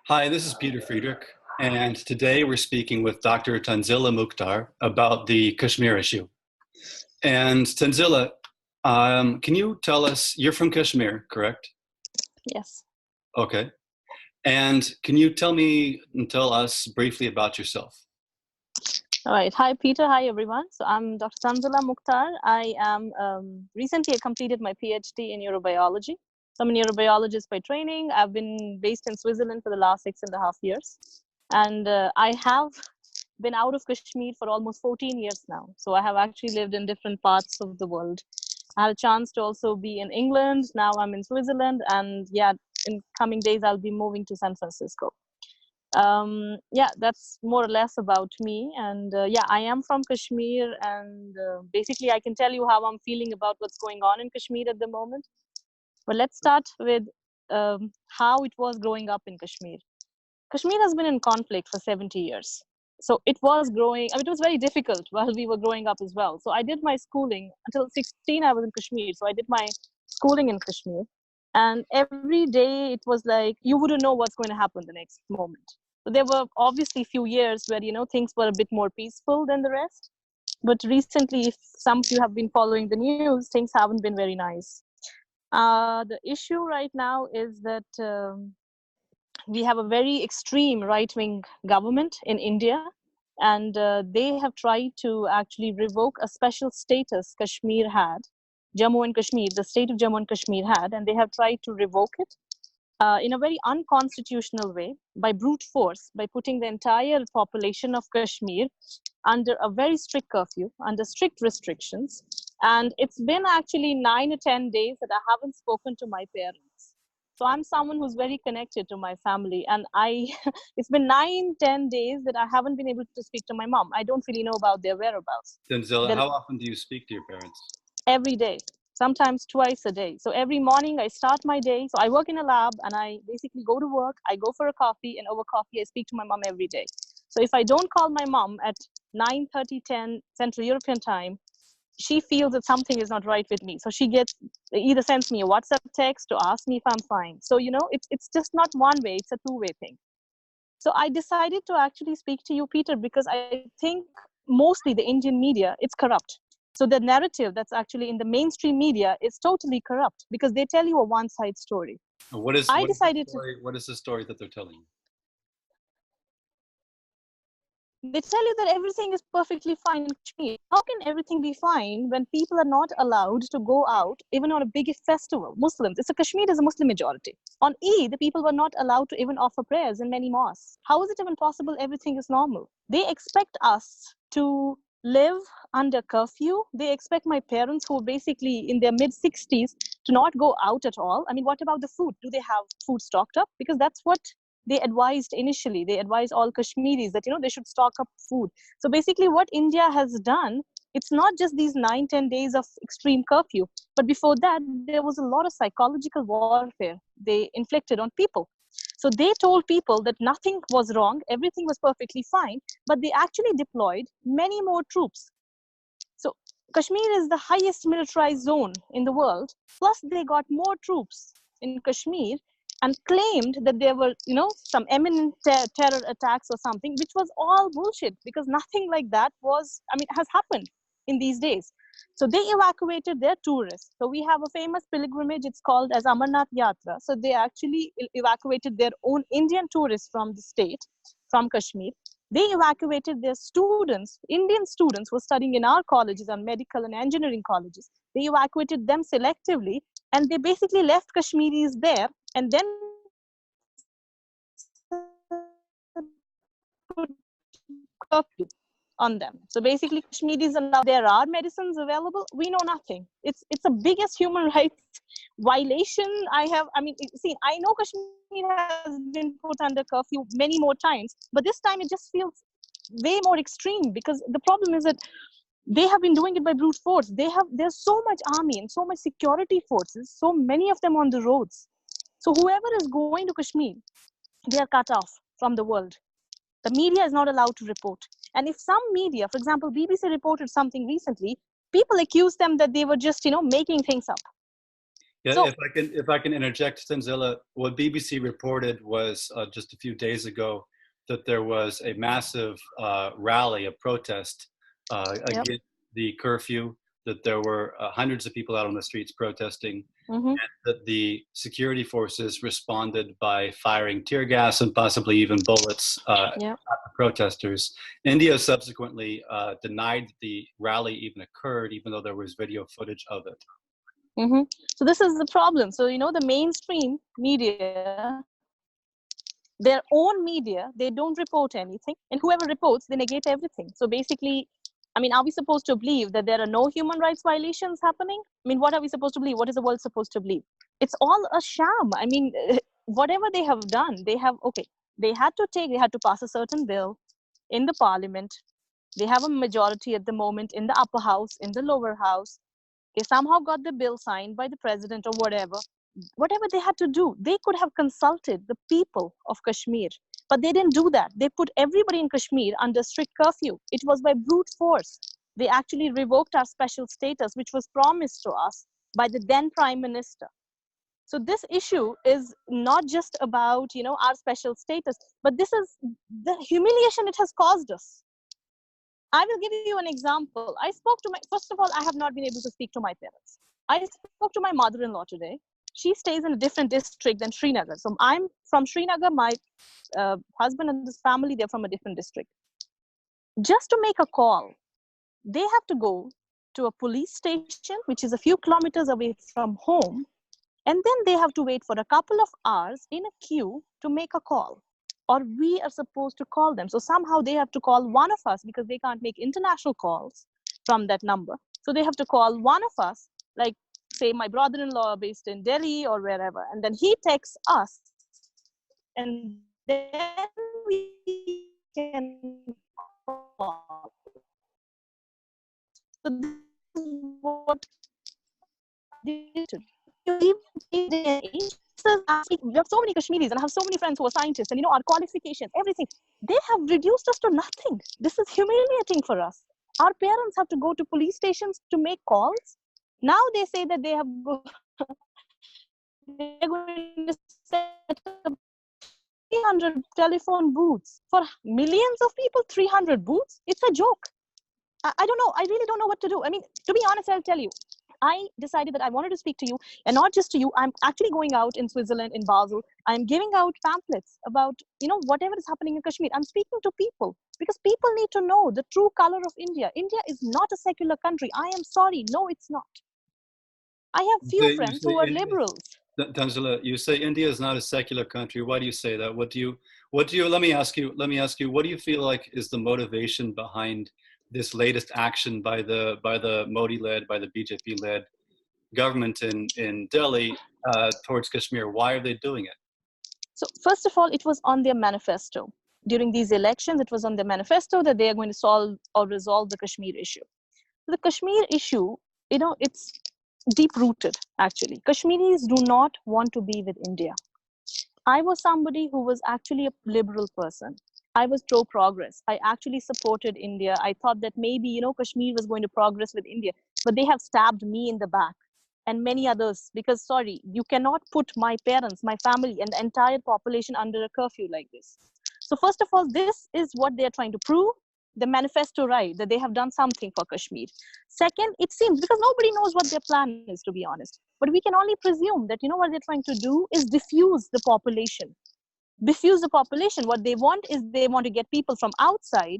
Hi, this is Peter Friedrich, and today we're speaking with Dr. Tanzila Mukhtar about the Kashmir issue. And Tanzila, can you tell us, you're from Kashmir, correct? Yes. Okay. And can you tell us briefly about yourself? All right. Hi, Peter. Hi, everyone. So I'm Dr. Tanzila Mukhtar. I am recently completed my PhD in neurobiology. So I'm a neurobiologist by training. I've been based in Switzerland for the last 6.5 years. And I have been out of Kashmir for almost 14 years now. So I have actually lived in different parts of the world. I had a chance to also be in England. Now I'm in Switzerland. And yeah, in coming days, I'll be moving to San Francisco. Yeah, that's more or less about me. And yeah, I am from Kashmir. And basically, I can tell you how I'm feeling about what's going on in Kashmir at the moment. But let's start with how it was growing up in Kashmir. Kashmir has been in conflict for 70 years. So it was growing, I mean, it was very difficult while we were growing up as well. So I did my schooling until 16, I was in Kashmir. So I did my schooling in Kashmir. And every day it was like, you wouldn't know what's going to happen the next moment. So there were obviously few years where, things were a bit more peaceful than the rest. But recently, if some of you have been following the news, things haven't been very nice. The issue right now is that we have a very extreme right-wing government in India, and they have tried to actually revoke a special status Kashmir had, Jammu and Kashmir, the state of Jammu and Kashmir had, and they have tried to revoke it in a very unconstitutional way by brute force, by putting the entire population of Kashmir under a very strict curfew, under strict restrictions. And it's been actually 9 or 10 days that I haven't spoken to my parents. So I'm someone who's very connected to my family. And it's been 9, 10 days that I haven't been able to speak to my mom. I don't really know about their whereabouts. Tanzila, how often do you speak to your parents? Every day, sometimes twice a day. So every morning I start my day. So I work in a lab and I basically go to work. I go for a coffee, and over coffee, I speak to my mom every day. So if I don't call my mom at 9:30, 10 Central European time, she feels that something is not right with me. So she either sends me a WhatsApp text to ask me if I'm fine. So, it's just not one way, it's a two-way thing. So I decided to actually speak to you, Peter, because I think mostly the Indian media, it's corrupt. So the narrative that's actually in the mainstream media is totally corrupt because they tell you a one-side story. What is the story that they're telling you? They tell you that everything is perfectly fine in Kashmir. How can everything be fine when people are not allowed to go out, even on a big festival? Muslims, Kashmir is a Muslim majority. On Eid, the people were not allowed to even offer prayers in many mosques. How is it even possible everything is normal? They expect us to live under curfew. They expect my parents, who are basically in their mid-60s, to not go out at all. I mean, what about the food? Do they have food stocked up? Because that's what they advised initially. They advised all Kashmiris that, they should stock up food. So basically what India has done, it's not just these 9, 10 days of extreme curfew, but before that, there was a lot of psychological warfare they inflicted on people. So they told people that nothing was wrong, everything was perfectly fine, but they actually deployed many more troops. So Kashmir is the highest militarized zone in the world, plus they got more troops in Kashmir and claimed that there were, some imminent terror attacks or something, which was all bullshit because nothing like that has happened in these days. So they evacuated their tourists. So we have a famous pilgrimage, it's called as Amarnath Yatra. So they actually evacuated their own Indian tourists from the state, from Kashmir. They evacuated their students, Indian students who were studying in our colleges and medical and engineering colleges. They evacuated them selectively, and they basically left Kashmiris there, and then curfew on them. So basically, Kashmiris are now, there are medicines available. We know nothing. It's the biggest human rights violation I know Kashmir has been put under curfew many more times, but this time it just feels way more extreme because the problem is that they have been doing it by brute force. There's so much army and so much security forces, so many of them on the roads. So whoever is going to Kashmir, they are cut off from the world. The media is not allowed to report. And if some media, for example, BBC reported something recently, people accuse them that they were just, making things up. Yeah, So if I can interject, Tanzila, what BBC reported was just a few days ago that there was a massive rally, a protest yep. against the curfew. That there were hundreds of people out on the streets protesting. Mm-hmm. That the security forces responded by firing tear gas and possibly even bullets Yeah. at the protesters. India subsequently denied that the rally even occurred, even though there was video footage of it. Mm-hmm. So this is the problem. So the mainstream media, their own media, they don't report anything, and whoever reports, they negate everything. So basically, I mean, are we supposed to believe that there are no human rights violations happening? I mean, what are we supposed to believe? What is the world supposed to believe? It's all a sham. I mean, whatever they have done, they had to pass a certain bill in the parliament. They have a majority at the moment in the upper house, in the lower house. They somehow got the bill signed by the president or whatever they had to do. They could have consulted the people of Kashmir, but they didn't do that. They put everybody in Kashmir under strict curfew. It was by brute force. They actually revoked our special status, which was promised to us by the then prime minister. So this issue is not just about our special status, but this is the humiliation it has caused us. I will give you an example. First of all, I have not been able to speak to my parents. I spoke to my mother-in-law today. She stays in a different district than Srinagar. So I'm from Srinagar. My husband and his family, they're from a different district. Just to make a call, they have to go to a police station, which is a few kilometers away from home. And then they have to wait for a couple of hours in a queue to make a call. Or we are supposed to call them. So somehow they have to call one of us because they can't make international calls from that number. So they have to call one of us, like say my brother-in-law based in Delhi or wherever. And then he texts us. And then we can call. So this is what they did. We have so many Kashmiris and I have so many friends who are scientists and our qualifications, everything. They have reduced us to nothing. This is humiliating for us. Our parents have to go to police stations to make calls. Now they say that they're going to set up 300 telephone booths for millions of people. 300 booths? It's a joke. I don't know. I really don't know what to do. I mean, to be honest, I'll tell you. I decided that I wanted to speak to you, and not just to you. I'm actually going out in Switzerland, in Basel. I'm giving out pamphlets about, whatever is happening in Kashmir. I'm speaking to people because people need to know the true color of India. India is not a secular country. I am sorry. No, it's not. I have few friends who are liberals. Tanzila, you say India is not a secular country. Why do you say that? Let me ask you, what do you feel like is the motivation behind this latest action by the Modi-led, by the BJP-led government in Delhi towards Kashmir? Why are they doing it? So first of all, it was on their manifesto. During these elections, it was on their manifesto that they are going to solve or resolve the Kashmir issue. The Kashmir issue, it's deep-rooted, actually. Kashmiris do not want to be with India. I was somebody who was actually a liberal person. I was pro-progress. I actually supported India. I thought that maybe, Kashmir was going to progress with India, but they have stabbed me in the back and many others because, sorry, you cannot put my parents, my family, and the entire population under a curfew like this. So first of all, this is what they're trying to prove, the manifesto, right, that they have done something for Kashmir. Second, it seems, because nobody knows what their plan is, to be honest, but we can only presume that, what they're trying to do is diffuse the population. What they want is they want to get people from outside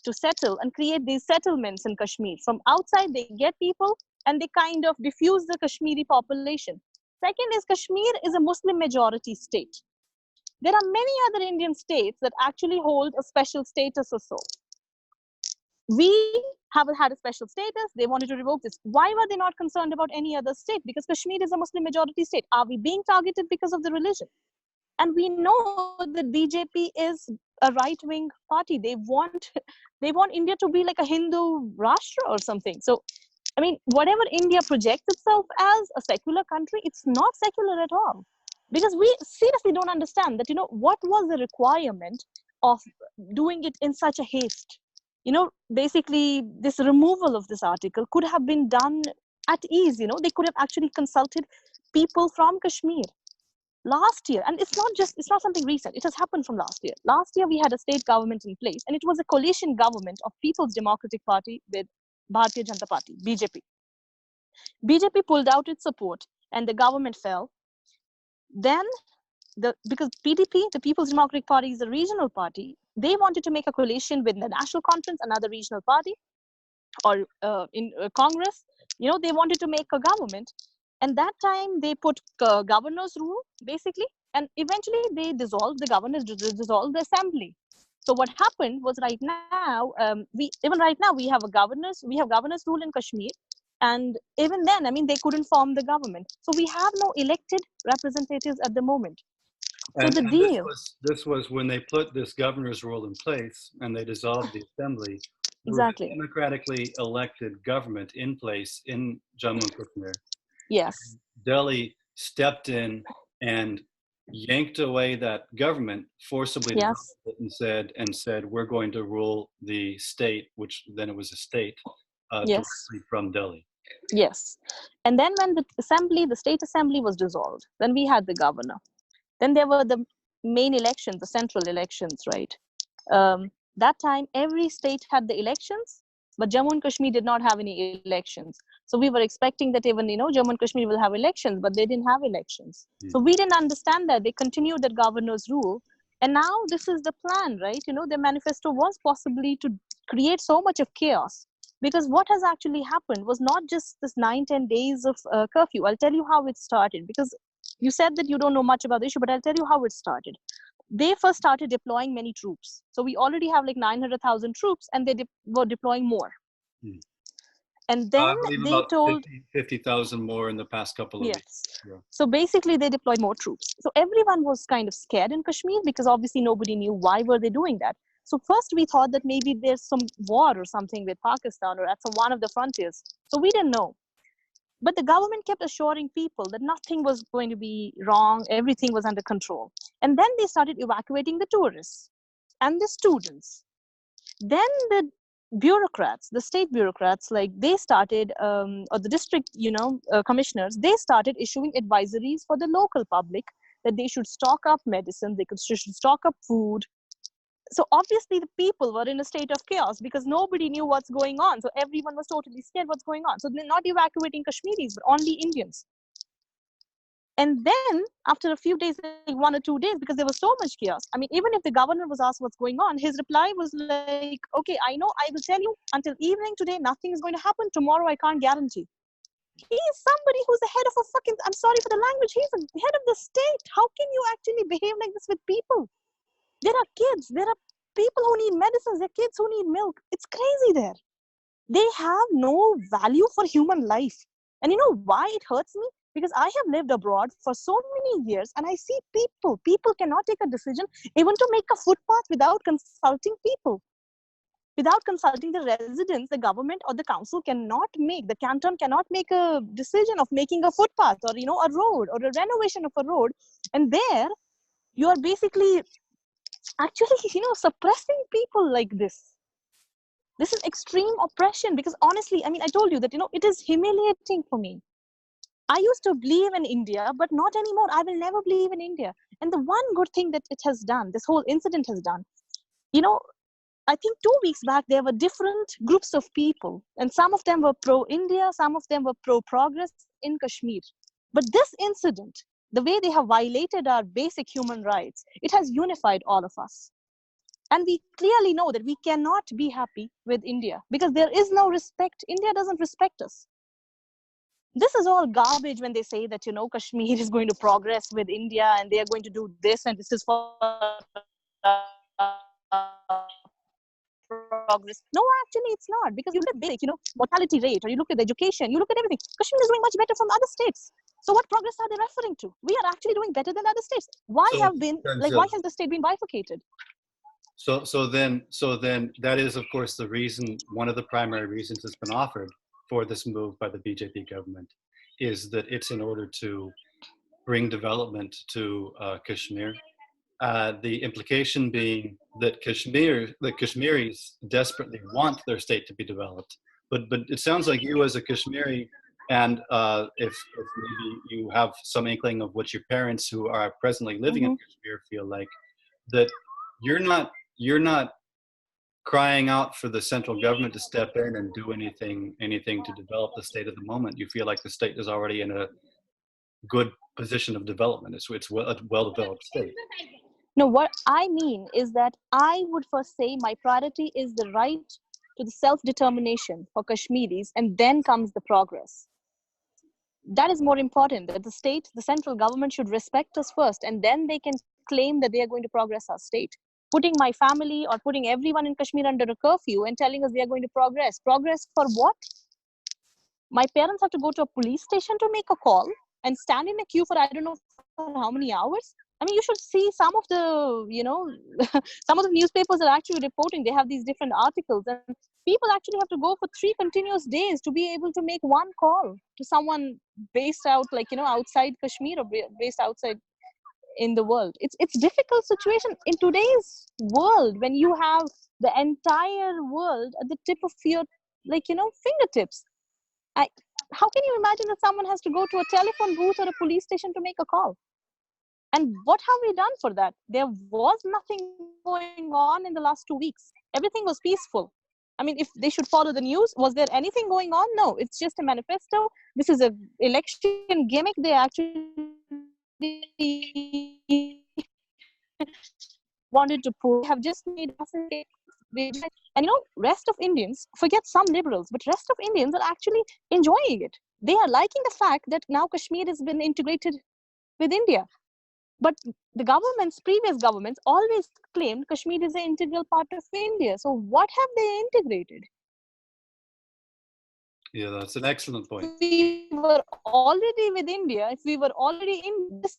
to settle and create these settlements in Kashmir. From outside, they get people and they kind of diffuse the Kashmiri population. Second is Kashmir is a Muslim majority state. There are many other Indian states that actually hold a special status or so. We have had a special status. They wanted to revoke this. Why were they not concerned about any other state? Because Kashmir is a Muslim majority state. Are we being targeted because of the religion? And we know that BJP is a right-wing party. They want India to be like a Hindu Rashtra or something. So, I mean, whatever India projects itself as a secular country, it's not secular at all. Because we seriously don't understand that, what was the requirement of doing it in such a haste? Basically, this removal of this article could have been done at ease. They could have actually consulted people from Kashmir. Last year, and it's not something recent, it has happened from last year. Last year, we had a state government in place, and it was a coalition government of People's Democratic Party with Bharatiya Janata Party, BJP. BJP pulled out its support, and the government fell. Then, because PDP, the People's Democratic Party, is a regional party, they wanted to make a coalition with the National Conference, another regional party, or in Congress. They wanted to make a government. And that time they put governor's rule, basically, and eventually they dissolved the governors, dissolved the assembly. So what happened was, right now, we have governor's rule in Kashmir, and even then, I mean, they couldn't form the government. So we have no elected representatives at the moment. So And the deal, this was when they put this governor's rule in place and they dissolved the assembly. There was exactly, a democratically elected government in place in Jammu and Kashmir. yes, Delhi stepped in and yanked away that government, forcibly yes, dissolved it, and said, we're going to rule the state, which then it was a state, yes, directly from Delhi. yes. And then when the state assembly was dissolved, then we had the governor. Then there were the main elections, the central elections, right? That time, every state had the elections, but Jammu and Kashmir did not have any elections. So we were expecting that even, Jammu and Kashmir will have elections, but they didn't have elections. So we didn't understand that. They continued that governor's rule. And now this is the plan, right? Their manifesto was possibly to create so much of chaos. Because what has actually happened was not just this 9-10 days of curfew. I'll tell you how it started, because you said that you don't know much about the issue, but I'll tell you how it started. They first started deploying many troops. So we already have like 900,000 troops, and they were deploying more. And then I believe they about told 50,000 more in the past couple of weeks. Yeah. So basically, they deployed more troops. So everyone was kind of scared in Kashmir, because obviously nobody knew why were they doing that. So first we thought that maybe there's some war or something with Pakistan or at one of the frontiers. So we didn't know. But the government kept assuring people that nothing was going to be wrong, everything was under control. And then they started evacuating the tourists and the students. Then the bureaucrats, the state bureaucrats, like they started, or the district, commissioners, they started issuing advisories for the local public that they should stock up medicine, should stock up food. So obviously the people were in a state of chaos because nobody knew what's going on. So everyone was totally scared what's going on. So they're not evacuating Kashmiris, but only Indians. And then after a few days, like 1 or 2 days, because there was so much chaos, I mean, even if the governor was asked what's going on, his reply was like, okay, I know, I will tell you until evening today, nothing is going to happen. Tomorrow, I can't guarantee. He is somebody who's the head of a fucking, I'm sorry for the language, he's the head of the state. How can you actually behave like this with people? There are kids, there are people who need medicines, there are kids who need milk. It's crazy there. They have no value for human life. And you know why it hurts me? Because I have lived abroad for so many years and I see people cannot take a decision even to make a footpath without consulting people. Without consulting the residents, the government or the council cannot make, the canton cannot make a decision of making a footpath or, a road or a renovation of a road. And there you are basically actually, suppressing people like this. This is extreme oppression because honestly, I mean, I told you that, it is humiliating for me. I used to believe in India, but not anymore. I will never believe in India. And the one good thing that it has done, this whole incident has done, I think 2 weeks back, there were different groups of people, and some of them were pro-India, some of them were pro-progress in Kashmir. But this incident, the way they have violated our basic human rights, it has unified all of us. And we clearly know that we cannot be happy with India because there is no respect. India doesn't respect us. This is all garbage when they say that, Kashmir is going to progress with India and they are going to do this and this is for progress. No, actually, it's not, because you look at basic, mortality rate, or you look at education, you look at everything. Kashmir is doing much better from other states. So what progress are they referring to? We are actually doing better than other states. Why has the state been bifurcated? So then that is, of course, the reason, one of the primary reasons that's been offered for this move by the BJP government is that it's in order to bring development to Kashmir. The implication being that the Kashmiris desperately want their state to be developed. But it sounds like you as a Kashmiri And if maybe you have some inkling of what your parents who are presently living in Mm-hmm. Kashmir feel like, that you're not crying out for the central government to step in and do anything to develop the state of the moment. You feel like the state is already in a good position of development. It's a well-developed state. No, what I mean is that I would first say my priority is the right to the self-determination for Kashmiris, and then comes the progress. That is more important, that the state, the central government should respect us first, and then they can claim that they are going to progress our state. Putting my family or putting everyone in Kashmir under a curfew and telling us we are going to progress. Progress for what? My parents have to go to a police station to make a call and stand in a queue for I don't know for how many hours. I mean, you should see some of the, some of the newspapers are actually reporting. They have these different articles, and people actually have to go for 3 continuous days to be able to make one call to someone based out, like, outside Kashmir or based outside in the world. It's difficult situation in today's world when you have the entire world at the tip of your, fingertips. I, how can you imagine that someone has to go to a telephone booth or a police station to make a call? And what have we done for that? There was nothing going on in the last 2 weeks. Everything was peaceful. I mean, if they should follow the news, was there anything going on? No, it's just a manifesto. This is a election gimmick. They actually wanted to pull. Have just made us, and rest of Indians, forget some liberals, but rest of Indians are actually enjoying it. They are liking the fact that now Kashmir has been integrated with India. But the governments, previous governments, always claimed Kashmir is an integral part of India. So what have they integrated? Yeah, that's an excellent point. If we were already with India, if we were already in this,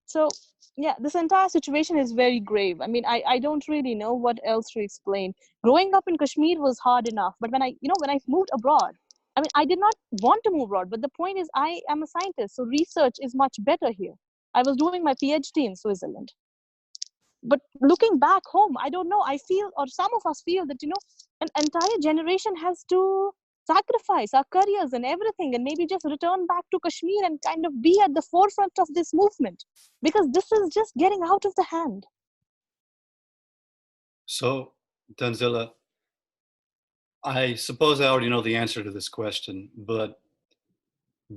so yeah, this entire situation is very grave. I mean, I don't really know what else to explain. Growing up in Kashmir was hard enough, but when I moved abroad, I mean, I did not want to move abroad, but the point is I am a scientist, so research is much better here. I was doing my PhD in Switzerland. But looking back home, I don't know, I feel, or some of us feel that, an entire generation has to sacrifice our careers and everything and maybe just return back to Kashmir and kind of be at the forefront of this movement, because this is just getting out of the hand. So, Tanzila, I suppose I already know the answer to this question, but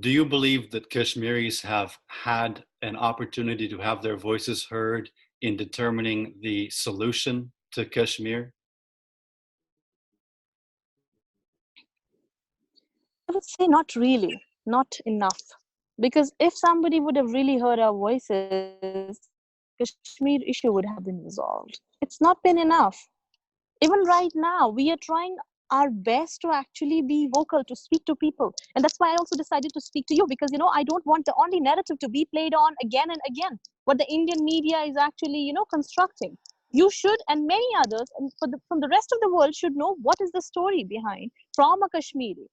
do you believe that Kashmiris have had an opportunity to have their voices heard in determining the solution to Kashmir? I would say not really, not enough. Because if somebody would have really heard our voices, Kashmir issue would have been resolved. It's not been enough. Even right now, we are trying our best to actually be vocal, to speak to people. And that's why I also decided to speak to you, because, I don't want the only narrative to be played on again and again, what the Indian media is actually, constructing. You should, and many others, and from the rest of the world, should know what is the story behind from a Kashmiri.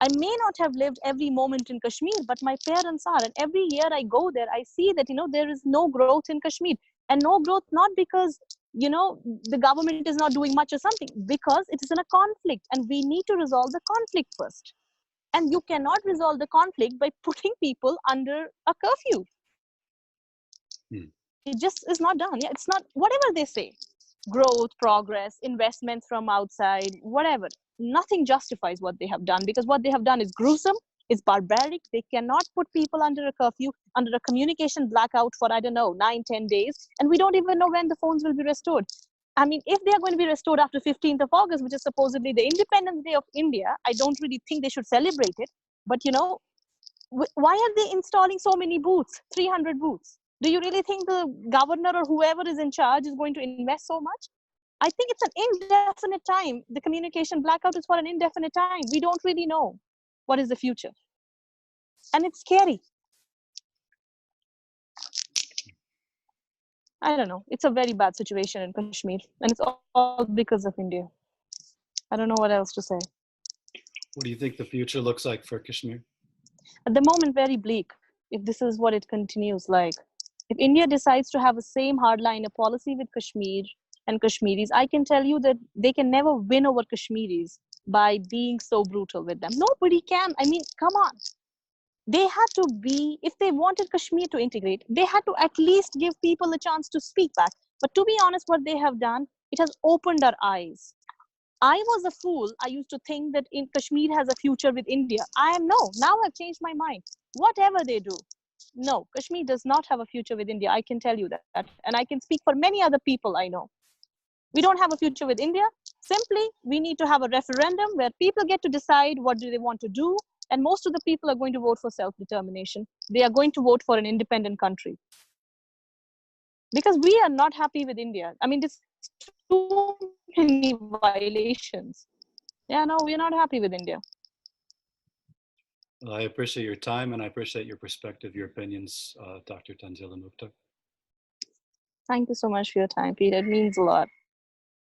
I may not have lived every moment in Kashmir, but my parents are. And every year I go there, I see that, there is no growth in Kashmir. And no growth, not because, the government is not doing much or something, because it is in a conflict and we need to resolve the conflict first. And you cannot resolve the conflict by putting people under a curfew. Hmm. It just is not done. Yeah, it's not, whatever they say, growth, progress, investments from outside, whatever, nothing justifies what they have done, because what they have done is gruesome, is barbaric. They cannot put people under a curfew, under a communication blackout for, I don't know, 9-10 days, and we don't even know when the phones will be restored. I mean, if they are going to be restored after 15th of August, which is supposedly the Independence Day of India, I don't really think they should celebrate it. But why are they installing so many booths, 300 booths? Do you really think the governor or whoever is in charge is going to invest so much? I think it's an indefinite time. The communication blackout is for an indefinite time. We don't really know what is the future. And it's scary. I don't know. It's a very bad situation in Kashmir. And it's all because of India. I don't know what else to say. What do you think the future looks like for Kashmir? At the moment, very bleak, if this is what it continues like. If India decides to have the same hardliner policy with Kashmir and Kashmiris, I can tell you that they can never win over Kashmiris. by being so brutal with them. Nobody can. I mean, come on. They had to be, if they wanted Kashmir to integrate, they had to at least give people a chance to speak back. But to be honest, what they have done, it has opened our eyes. I was a fool. I used to think that in Kashmir has a future with India. I am no. Now I've changed my mind. Whatever they do, no, Kashmir does not have a future with India. I can tell you that. And I can speak for many other people I know. We don't have a future with India. Simply, we need to have a referendum where people get to decide what do they want to do. And most of the people are going to vote for self-determination. They are going to vote for an independent country. Because we are not happy with India. I mean, there's too many violations. Yeah, no, we're not happy with India. Well, I appreciate your time and I appreciate your perspective, your opinions, Dr. Tanzila Mukhtar. Thank you so much for your time, Peter. It means a lot.